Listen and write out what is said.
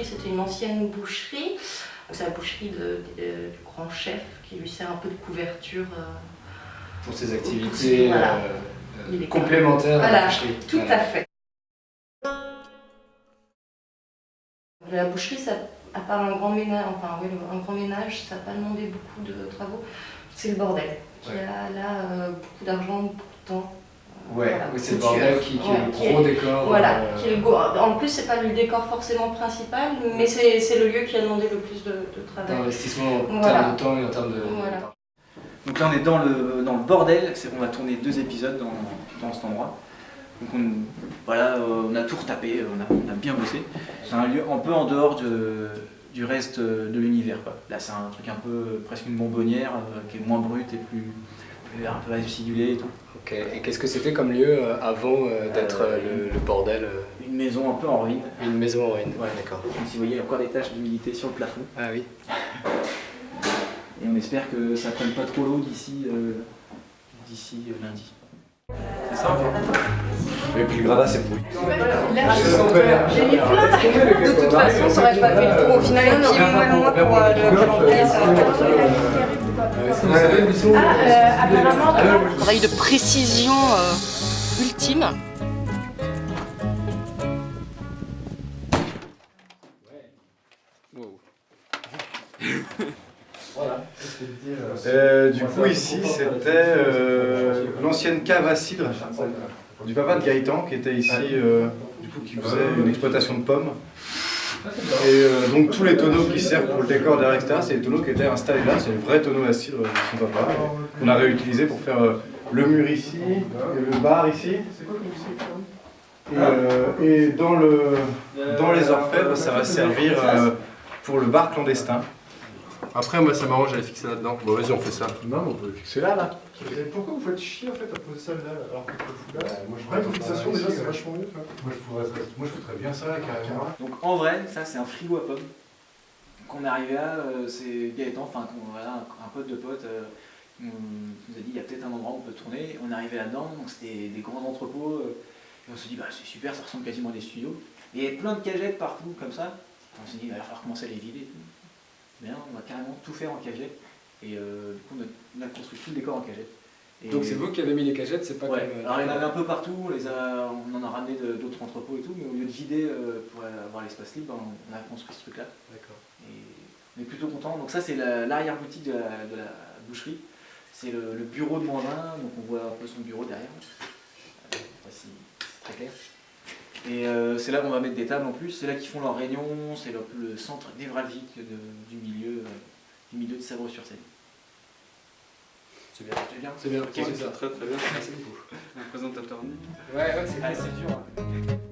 C'était une ancienne boucherie, c'est la boucherie du grand chef qui lui sert un peu de couverture. Pour ses activités voilà. Complémentaires à la boucherie. Tout à fait. La boucherie, ça, à part un grand ménage, un grand ménage, ça n'a pas demandé beaucoup de travaux. C'est le bordel qui a là beaucoup d'argent, beaucoup de temps. Voilà, oui, c'est le bordel qui est le gros décor. Voilà, en plus c'est pas le décor forcément principal, mais c'est le lieu qui a demandé le plus de travail. D'investissement en termes de temps et en termes de... Voilà. Donc là on est dans le bordel, on va tourner 2 épisodes dans cet endroit. Donc on a tout retapé, on a bien bossé. C'est un lieu un peu en dehors du reste de l'univers. Là c'est un truc un peu presque une bonbonnière qui est moins brute et plus un peu acidulée et tout. Ok, et qu'est-ce que c'était comme lieu avant d'être le bordel Une maison un peu en ruine. Une maison en ruine, Ouais, d'accord. Donc si vous voyez, il y a encore des taches d'humidité sur le plafond. Ah oui. Et on espère que ça ne prenne pas trop l'eau d'ici lundi. C'est ça? Et puis le gradin c'est pourri. J'ai mis plein. De toute façon, ça aurait pas fait le tour. Au final, un petit mois pour le calendrier, ça aurait pas fait. Apparemment, un travail de précision ultime. Du coup ici c'était l'ancienne cave à cidre du papa de Gaëtan qui était ici, du coup qui faisait une exploitation de pommes. Et donc tous les tonneaux qui servent pour le décor derrière etc, c'est les tonneaux qui étaient installés là, c'est le vrai tonneau à cidre de son papa qu'on a réutilisé pour faire le mur ici, et le bar ici. Et dans les orfèvres ça va servir pour le bar clandestin. Après moi ça m'arrange, j'allais fixer là-dedans. Bon vas-y on fait ça. Non mais on peut le fixer là. Et pourquoi vous faites chier en fait à poser ça là alors que tu le fous là? Moi je ferais une fixation déjà c'est vachement mieux. Moi je foutrais bien ça là carrément. Donc en vrai, ça c'est un frigo à pommes. Quand on est arrivé là, c'est Gaëtan, un pote de pote, nous a dit il y a peut-être un endroit où on peut tourner. On est arrivé là-dedans, donc c'était des grands entrepôts. Et on s'est dit bah c'est super, ça ressemble quasiment à des studios. Et il y avait plein de cagettes partout comme ça. On s'est dit il va falloir commencer à les vider et tout. Bien, on va carrément tout faire en cagette. Et du coup on a construit tout le décor en cagette. Et donc c'est vous qui avez mis les cagettes, c'est pas ouais. comme... Alors il y en avait un peu partout, on en a ramené d'autres entrepôts et tout, mais au lieu de vider pour avoir l'espace libre, on a construit ce truc là. D'accord. Et on est plutôt content. Donc ça c'est l'arrière-boutique de la boucherie. C'est le bureau de Mandin, donc on voit un peu son bureau derrière. Voici, c'est très clair. Et c'est là qu'on va mettre des tables en plus, c'est là qu'ils font leurs réunions, c'est le centre névralgique du milieu de Sèvres-sur-Seine. C'est bien, c'est bien. C'est bien, okay, c'est ça, très très bien. Merci beaucoup. Un présentateur. Ouais, c'est dur.